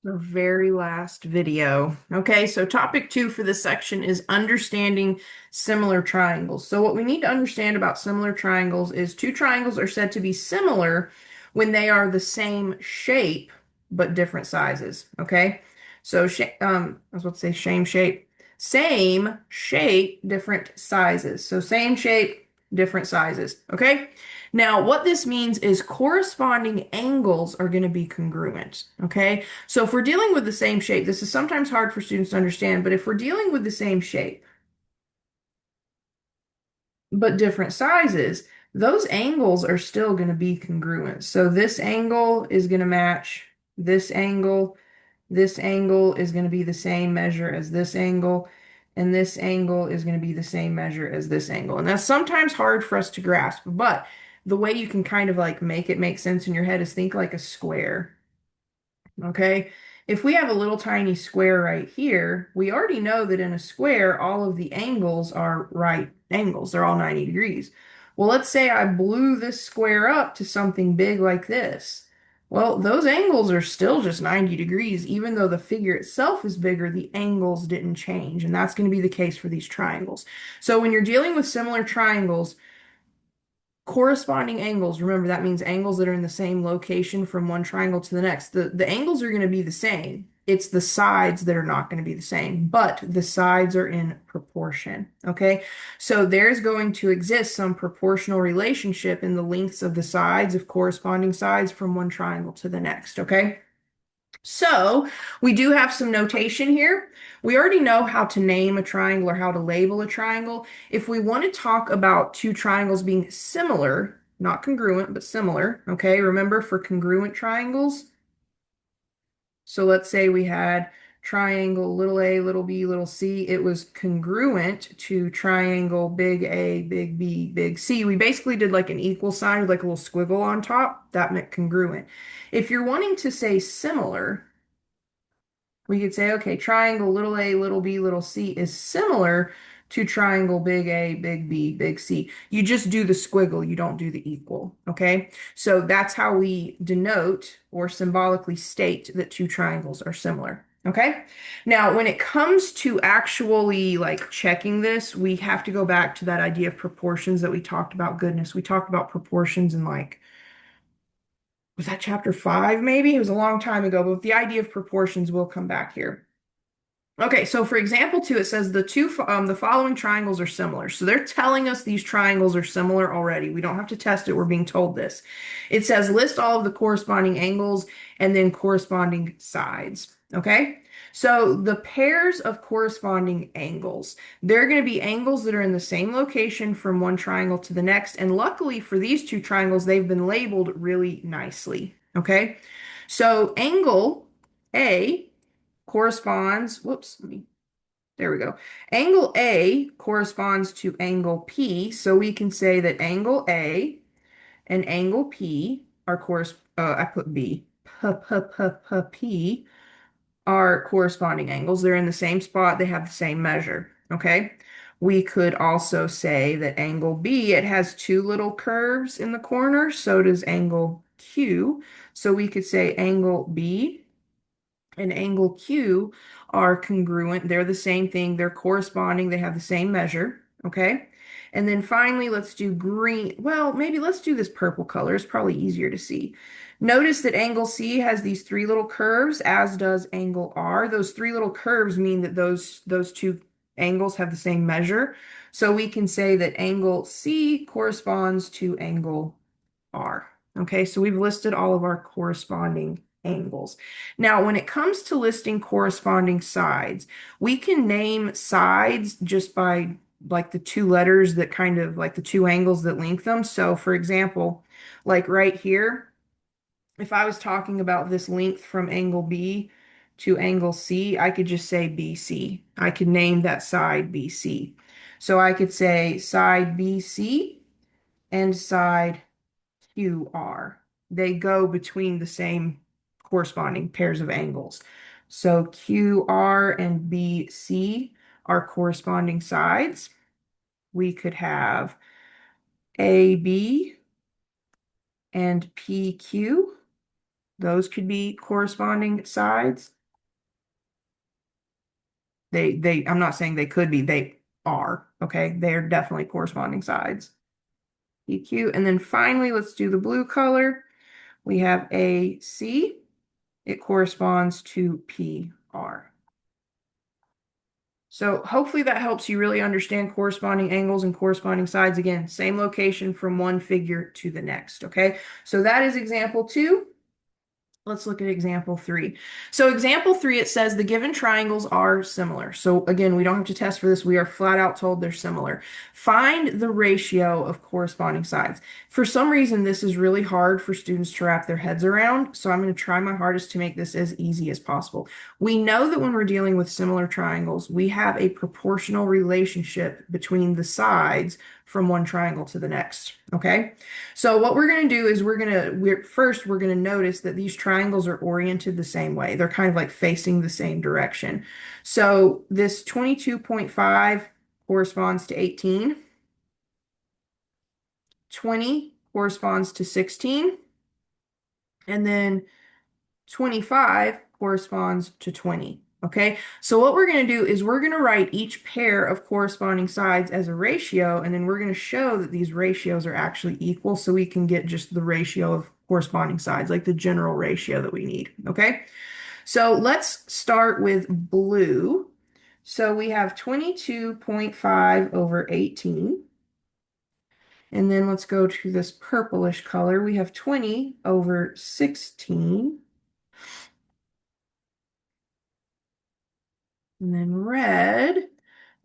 The very last video. Okay, so topic 2 for this section is understanding similar triangles. So what we need to understand about similar triangles is two triangles are said to be similar when they are the same shape but different sizes. Okay, so I was about to say same shape, different sizes. So same shape, different sizes. Okay. Now, what this means is corresponding angles are going to be congruent. Okay. So if we're dealing with the same shape, this is sometimes hard for students to understand, but if we're dealing with the same shape, but different sizes, those angles are still going to be congruent. So this angle is going to match this angle. This angle is going to be the same measure as this angle. And this angle is going to be the same measure as this angle. And that's sometimes hard for us to grasp, but the way you can kind of like make it make sense in your head is think like a square. Okay. If we have a little tiny square right here, we already know that in a square, all of the angles are right angles. They're all 90 degrees. Well, let's say I blew this square up to something big like this. Well, those angles are still just 90 degrees. Even though the figure itself is bigger, the angles didn't change. And that's going to be the case for these triangles. So when you're dealing with similar triangles, corresponding angles, remember that means angles that are in the same location from one triangle to the next. The angles are going to be the same. It's the sides that are not going to be the same, but the sides are in proportion. Okay. So there's going to exist some proportional relationship in the lengths of the sides of corresponding sides from one triangle to the next. Okay. So we do have some notation here. We already know how to name a triangle or how to label a triangle. If we want to talk about two triangles being similar, not congruent, but similar, okay, remember for congruent triangles, so let's say we had triangle little a, little b, little c. It was congruent to triangle big A, big B, big C. We basically did like an equal sign with like a little squiggle on top. That meant congruent. If you're wanting to say similar, we could say, okay, triangle little a, little b, little c is similar to triangle big A, big B, big C. You just do the squiggle, you don't do the equal, okay? So that's how we denote or symbolically state that two triangles are similar, okay? Now, when it comes to actually like checking this, we have to go back to that idea of proportions that we talked about. Goodness, we talked about proportions in like was that chapter 5 maybe? It was a long time ago, but the idea of proportions will come back here. Okay, so for example 2, it says the following triangles are similar. So they're telling us these triangles are similar already. We don't have to test it, we're being told this. It says list all of the corresponding angles and then corresponding sides. Okay? So the pairs of corresponding angles, they're going to be angles that are in the same location from one triangle to the next. And luckily for these two triangles, they've been labeled really nicely. Okay? So angle A corresponds, whoops, there we go. Angle A corresponds to angle P, so we can say that angle A and angle P are I put B, P are corresponding angles. They're in the same spot, they have the same measure, okay? We could also say that angle B, it has two little curves in the corner, so does angle Q. So we could say angle B and angle Q are congruent. They're the same thing. They're corresponding. They have the same measure. Okay. And then finally, let's do green. Well, maybe let's do this purple color. It's probably easier to see. Notice that angle C has these three little curves, as does angle R. Those three little curves mean that those two angles have the same measure. So we can say that angle C corresponds to angle R. Okay, so we've listed all of our corresponding angles. Now, when it comes to listing corresponding sides, we can name sides just by like the two letters that kind of like the two angles that link them. So, for example, like right here, if I was talking about this length from angle B to angle C, I could just say BC. I could name that side BC. So I could say side BC and side QR. They go between the same corresponding pairs of angles. So QR and BC are corresponding sides. We could have AB and PQ. Those could be corresponding sides. I'm not saying they could be, they are, okay? They are definitely corresponding sides. PQ. And then finally, let's do the blue color. We have AC. It corresponds to PR. So hopefully that helps you really understand corresponding angles and corresponding sides. Again, same location from one figure to the next, okay? So that is example 2. Let's look at example 3. So example 3, it says the given triangles are similar. So again, we don't have to test for this. We are flat out told they're similar. Find the ratio of corresponding sides. For some reason, this is really hard for students to wrap their heads around. So I'm going to try my hardest to make this as easy as possible. We know that when we're dealing with similar triangles, we have a proportional relationship between the sides from one triangle to the next, okay? So what we're going to do is we're going to notice that these triangles are oriented the same way. They're kind of like facing the same direction. So this 22.5 corresponds to 18. 20 corresponds to 16. And then 25 corresponds to 20. Okay, so what we're going to do is we're going to write each pair of corresponding sides as a ratio, and then we're going to show that these ratios are actually equal so we can get just the ratio of corresponding sides, like the general ratio that we need. Okay, so let's start with blue. So we have 22.5 over 18. And then let's go to this purplish color. We have 20 over 16. And then red,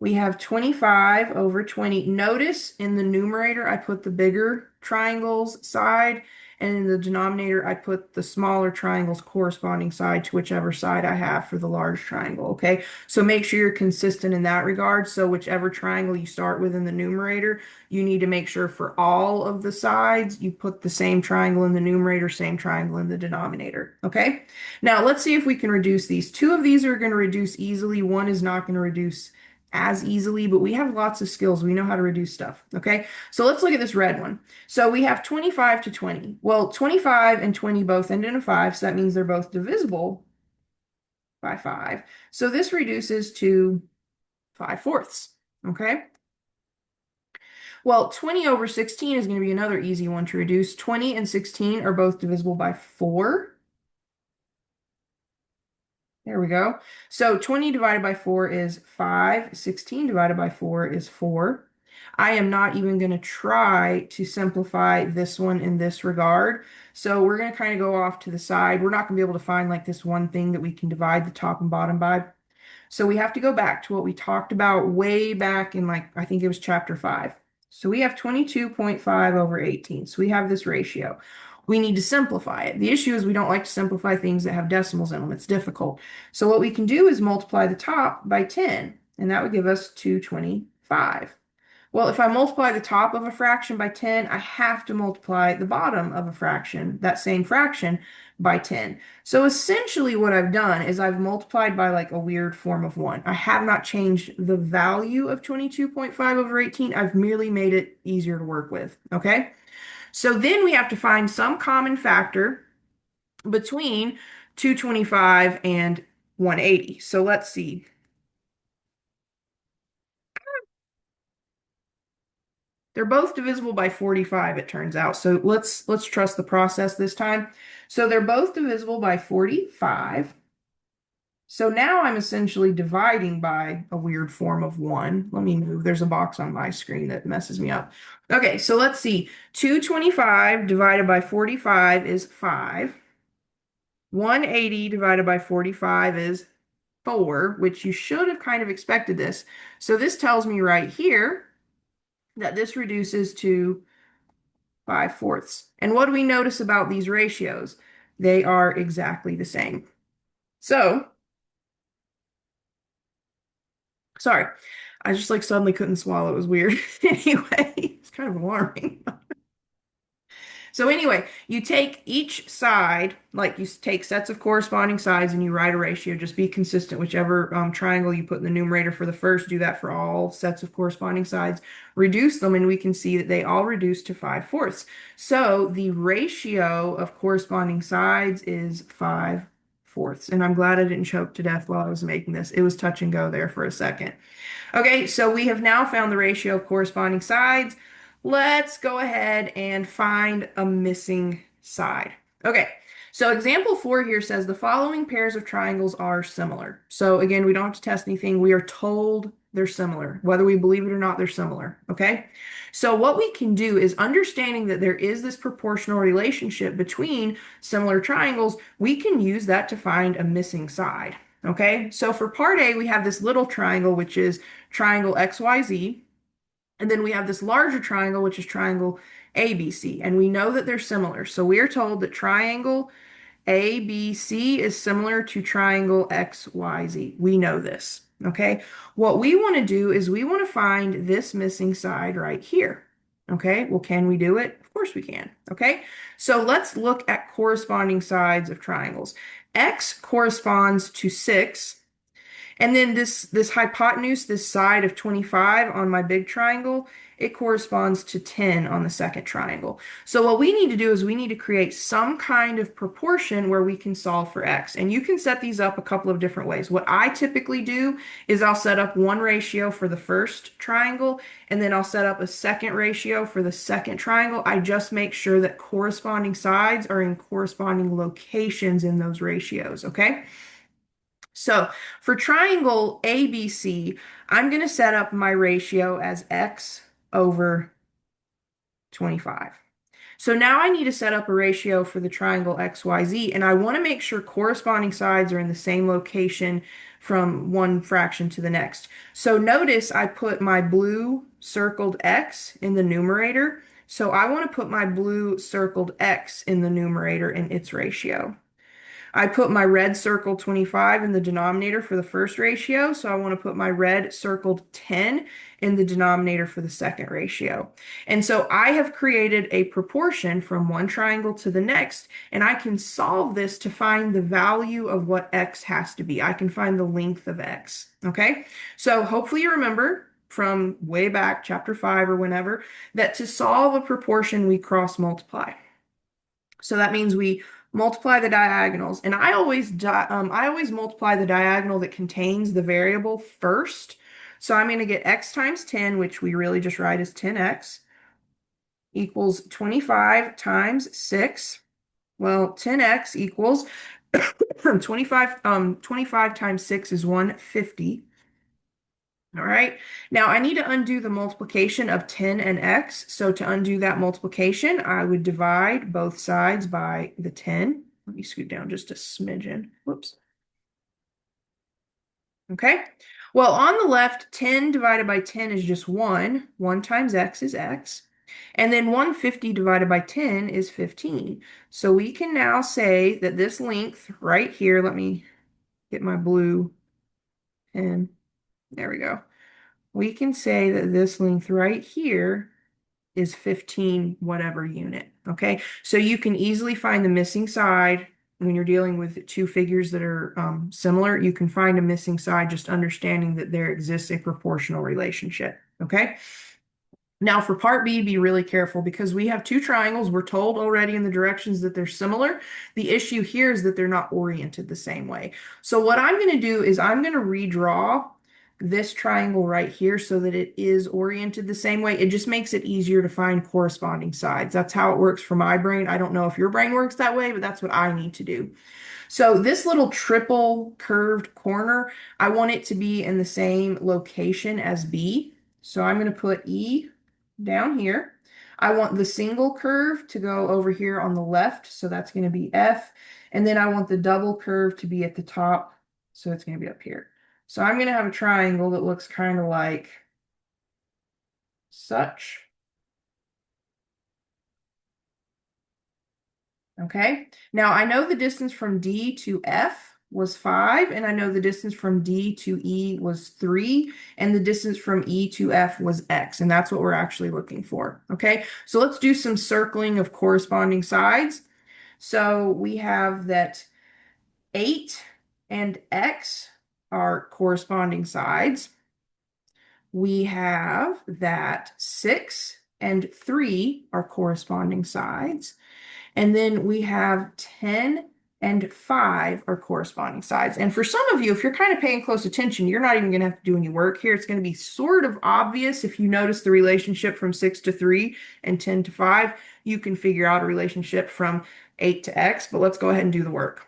we have 25 over 20. Notice in the numerator, I put the bigger triangles side, and in the denominator, I put the smaller triangles corresponding side to whichever side I have for the large triangle, okay? So make sure you're consistent in that regard. So whichever triangle you start with in the numerator, you need to make sure for all of the sides, you put the same triangle in the numerator, same triangle in the denominator, okay? Now let's see if we can reduce these. 2 of these are going to reduce easily. 1 is not going to reduce as easily, but we have lots of skills. We know how to reduce stuff. Okay, so let's look at this red one. So we have 25 to 20. Well, 25 and 20 both end in a 5, so that means they're both divisible by 5. So this reduces to 5/4. Okay. Well, 20 over 16 is going to be another easy one to reduce. 20 and 16 are both divisible by 4. There we go. So 20 divided by 4 is 5. 16 divided by 4 is 4. I am not even going to try to simplify this one in this regard. So we're going to kind of go off to the side. We're not going to be able to find like this one thing that we can divide the top and bottom by. So we have to go back to what we talked about way back in like, I think it was chapter 5. So we have 22.5 over 18. So we have this ratio. We need to simplify it. The issue is we don't like to simplify things that have decimals in them. It's difficult. So what we can do is multiply the top by 10, and that would give us 225. Well, if I multiply the top of a fraction by 10, I have to multiply the bottom of a fraction, that same fraction, by 10. So essentially what I've done is I've multiplied by like a weird form of 1. I have not changed the value of 22.5 over 18. I've merely made it easier to work with, okay? So then we have to find some common factor between 225 and 180. So let's see. They're both divisible by 45, it turns out. So let's trust the process this time. So they're both divisible by 45. So now I'm essentially dividing by a weird form of 1. Let me move. There's a box on my screen that messes me up. Okay, so let's see. 225 divided by 45 is 5. 180 divided by 45 is 4, which you should have kind of expected this. So this tells me right here that this reduces to 5/4. And what do we notice about these ratios? They are exactly the same. So, sorry, I just like suddenly couldn't swallow. It was weird. Anyway, it's kind of alarming. So anyway, you take each side, like you take sets of corresponding sides and you write a ratio. Just be consistent. Whichever triangle you put in the numerator for the first, do that for all sets of corresponding sides. Reduce them and we can see that they all reduce to 5/4. So the ratio of corresponding sides is 5/4. fourths. And I'm glad I didn't choke to death while I was making this. It was touch and go there for a second. Okay, so we have now found the ratio of corresponding sides. Let's go ahead and find a missing side. Okay, so example 4 here says the following pairs of triangles are similar. So again, we don't have to test anything. We are told they're similar. Whether we believe it or not, they're similar. Okay, so what we can do is understanding that there is this proportional relationship between similar triangles, we can use that to find a missing side. Okay, so for part A, we have this little triangle, which is triangle XYZ. And then we have this larger triangle, which is triangle ABC. And we know that they're similar. So we are told that triangle ABC is similar to triangle XYZ. We know this. Okay. What we want to do is we want to find this missing side right here. Okay. Well, can we do it? Of course we can. Okay. So let's look at corresponding sides of triangles. X corresponds to 6. And then this hypotenuse, this side of 25 on my big triangle, it corresponds to 10 on the second triangle. So what we need to do is we need to create some kind of proportion where we can solve for x. And you can set these up a couple of different ways. What I typically do is I'll set up one ratio for the first triangle, and then I'll set up a second ratio for the second triangle. I just make sure that corresponding sides are in corresponding locations in those ratios, okay? So for triangle ABC, I'm going to set up my ratio as x over 25. So now I need to set up a ratio for the triangle XYZ, and I want to make sure corresponding sides are in the same location from one fraction to the next. So notice I put my blue circled x in the numerator. So I want to put my blue circled x in the numerator in its ratio. I put my red circled 25 in the denominator for the first ratio, so I want to put my red circled 10 in the denominator for the second ratio. And so I have created a proportion from one triangle to the next, and I can solve this to find the value of what x has to be. I can find the length of x, okay? So hopefully you remember from way back, chapter 5 or whenever, that to solve a proportion, we cross multiply. So that means we multiply the diagonals. And I always multiply the diagonal that contains the variable first. So I'm going to get x times 10, which we really just write as 10x, equals 25 times 6. Well, 10x equals 25 times 6 is 150. All right, now I need to undo the multiplication of 10 and x. So to undo that multiplication, I would divide both sides by the 10. Let me scoot down just a smidgen. Whoops. Okay, well, on the left, 10 divided by 10 is just 1. 1 times x is x. And then 150 divided by 10 is 15. So we can now say that this length right here, let me get my blue pen. There we go. We can say that this length right here is 15 whatever unit, okay? So you can easily find the missing side when you're dealing with two figures that are similar. You can find a missing side just understanding that there exists a proportional relationship, okay? Now for part B, be really careful because we have two triangles. We're told already in the directions that they're similar. The issue here is that they're not oriented the same way. So what I'm going to do is I'm going to redraw this triangle right here so that it is oriented the same way. It just makes it easier to find corresponding sides. That's how it works for my brain. I don't know if your brain works that way, but that's what I need to do. So this little triple curved corner, I want it to be in the same location as B. So I'm going to put E down here. I want the single curve to go over here on the left, so that's going to be F. And then I want the double curve to be at the top, so it's going to be up here. So I'm going to have a triangle that looks kind of like such. Okay, now I know the distance from D to F was 5, and I know the distance from D to E was 3, and the distance from E to F was X, and that's what we're actually looking for. Okay, so let's do some circling of corresponding sides. So we have that 8 and X are corresponding sides. We have that 6 and 3 are corresponding sides. And then we have 10 and 5 are corresponding sides. And for some of you, if you're kind of paying close attention, you're not even going to have to do any work here. It's going to be sort of obvious if you notice the relationship from 6 to 3 and 10 to 5. You can figure out a relationship from 8 to x, but let's go ahead and do the work.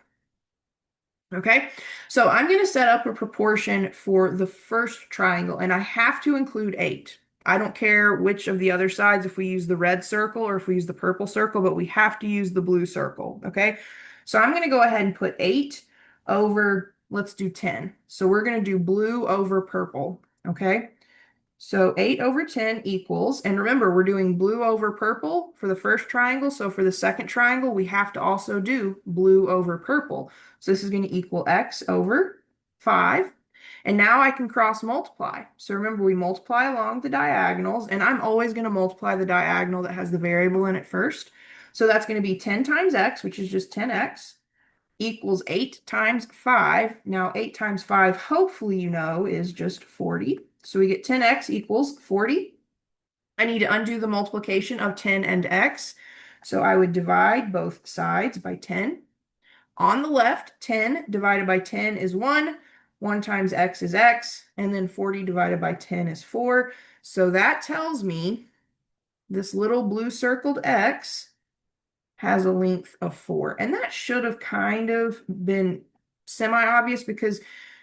Okay, so I'm going to set up a proportion for the first triangle, and I have to include 8. I don't care which of the other sides, if we use the red circle or if we use the purple circle, but we have to use the blue circle, okay? So I'm going to go ahead and put 8 over, let's do 10. So we're going to do blue over purple, okay? So 8 over 10 equals, and remember, we're doing blue over purple for the first triangle. So for the second triangle, we have to also do blue over purple. So this is going to equal x over 5. And now I can cross multiply. So remember, we multiply along the diagonals, and I'm always going to multiply the diagonal that has the variable in it first. So that's going to be 10 times x, which is just 10x, equals 8 times 5. Now 8 times 5, hopefully you know, is just 40. So we get 10x equals 40. I need to undo the multiplication of 10 and x. So I would divide both sides by 10. On the left, 10 divided by 10 is 1. 1 times x is x. And then 40 divided by 10 is 4. So that tells me this little blue circled x has a length of 4. And that should have kind of been semi-obvious, because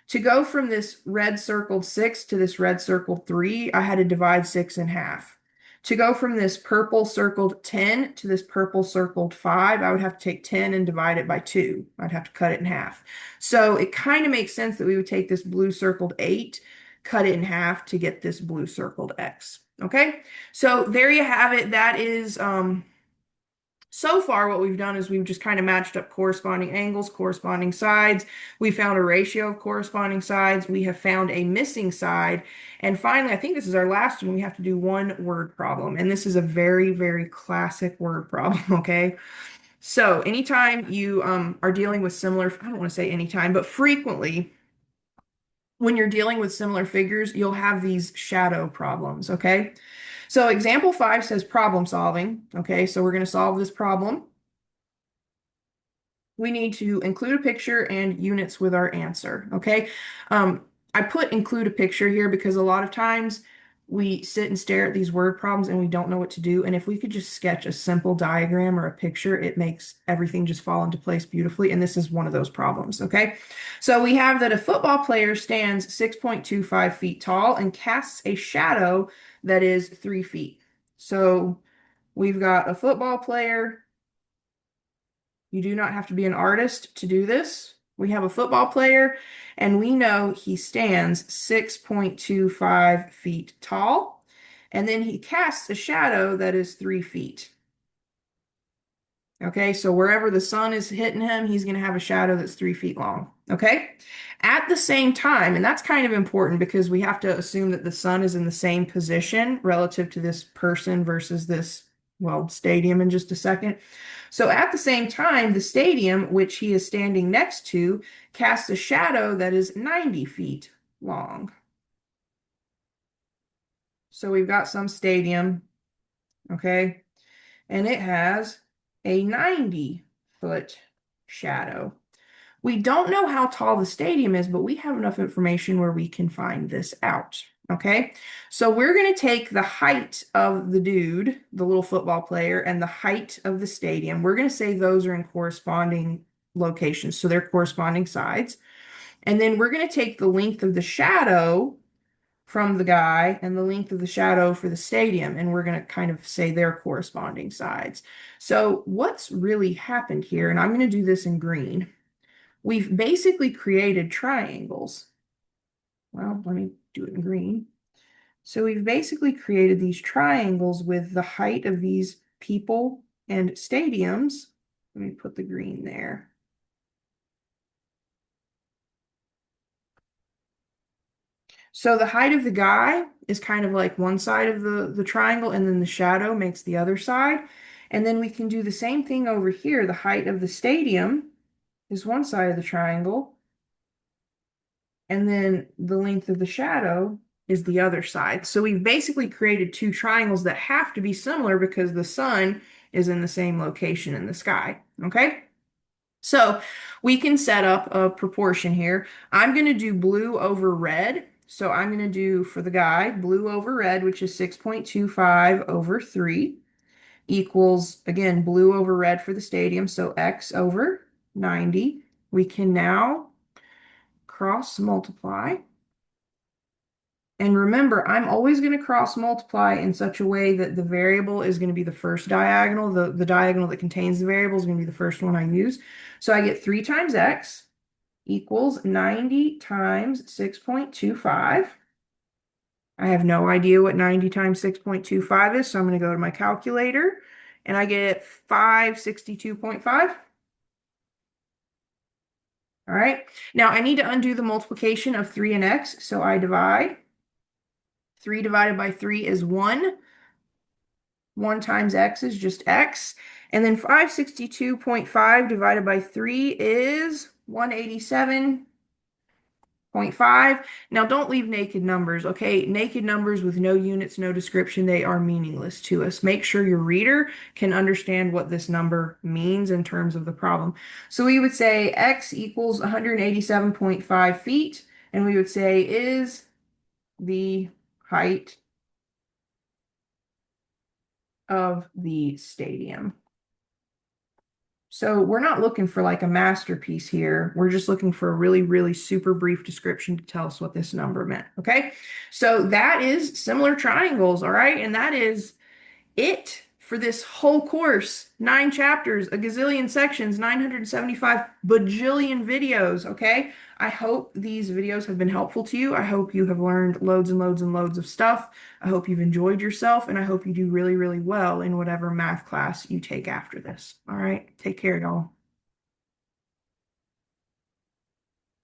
to go from this red circled 6 to this red circled 3, I had to divide 6 in half. To go from this purple circled 10 to this purple circled 5, I would have to take 10 and divide it by 2. I'd have to cut it in half. So it kind of makes sense that we would take this blue circled 8, cut it in half to get this blue circled x. Okay, so there you have it. That is so far, what we've done is we've just kind of matched up corresponding angles, corresponding sides. We found a ratio of corresponding sides. We have found a missing side. And finally, I think this is our last one. We have to do one word problem. And this is a very, very classic word problem, okay? So anytime you are dealing with similar, I don't want to say anytime, but frequently, when you're dealing with similar figures, you'll have these shadow problems, okay? So example 5 says problem solving. Okay, so we're going to solve this problem. We need to include a picture and units with our answer. Okay, I put include a picture here because a lot of times we sit and stare at these word problems and we don't know what to do. And if we could just sketch a simple diagram or a picture, it makes everything just fall into place beautifully. And this is one of those problems. Okay, so we have that a football player stands 6.25 feet tall and casts a shadow that is 3 feet. So we've got a football player. You do not have to be an artist to do this. We have a football player, and we know he stands 6.25 feet tall, and then he casts a shadow that is 3 feet. Okay, so wherever the sun is hitting him, he's going to have a shadow that's 3 feet long. Okay, at the same time, and that's kind of important because we have to assume that the sun is in the same position relative to this person versus this, well, stadium in just a second. So at the same time, the stadium, which he is standing next to, casts a shadow that is 90 feet long. So we've got some stadium, okay, and it has a 90-foot shadow. We don't know how tall the stadium is, but we have enough information where we can find this out. Okay, so we're going to take the height of the dude, the little football player, and the height of the stadium. We're going to say those are in corresponding locations, so they're corresponding sides. And then we're going to take the length of the shadow from the guy and the length of the shadow for the stadium, and we're going to kind of say their corresponding sides. So what's really happened here, and I'm going to do this in green, we've basically created triangles. Well, let me do it in green. So we've basically created these triangles with the height of these people and stadiums. Let me put the green there. So the height of the guy is kind of like one side of the triangle, and then the shadow makes the other side. And then we can do the same thing over here. The height of the stadium is one side of the triangle, and then the length of the shadow is the other side. So we've basically created two triangles that have to be similar because the sun is in the same location in the sky. Okay? So we can set up a proportion here. I'm going to do blue over red. So I'm going to do for the guy blue over red, which is 6.25 over 3 equals, again, blue over red for the stadium. So x over 90. We can now cross multiply. And remember, I'm always going to cross multiply in such a way that the variable is going to be the first diagonal. The diagonal that contains the variable is going to be the first one I use. So I get 3 times x equals 90 times 6.25. I have no idea what 90 times 6.25 is, so I'm going to go to my calculator and I get 562.5. All right. Now I need to undo the multiplication of 3 and x, so I divide. 3 divided by 3 is 1. 1 times x is just x. And then 562.5 divided by 3 is 187.5. Now don't leave naked numbers, okay? Naked numbers with no units, no description, they are meaningless to us. Make sure your reader can understand what this number means in terms of the problem. So we would say x equals 187.5 feet, and we would say is the height of the stadium. So we're not looking for like a masterpiece here. We're just looking for a really, really super brief description to tell us what this number meant. Okay. So that is similar triangles. All right. And that is it for this whole course. 9 chapters, a gazillion sections, 975 bajillion videos. Okay. I hope these videos have been helpful to you. I hope you have learned loads and loads and loads of stuff. I hope you've enjoyed yourself, and I hope you do really, really well in whatever math class you take after this. All right. Take care, y'all.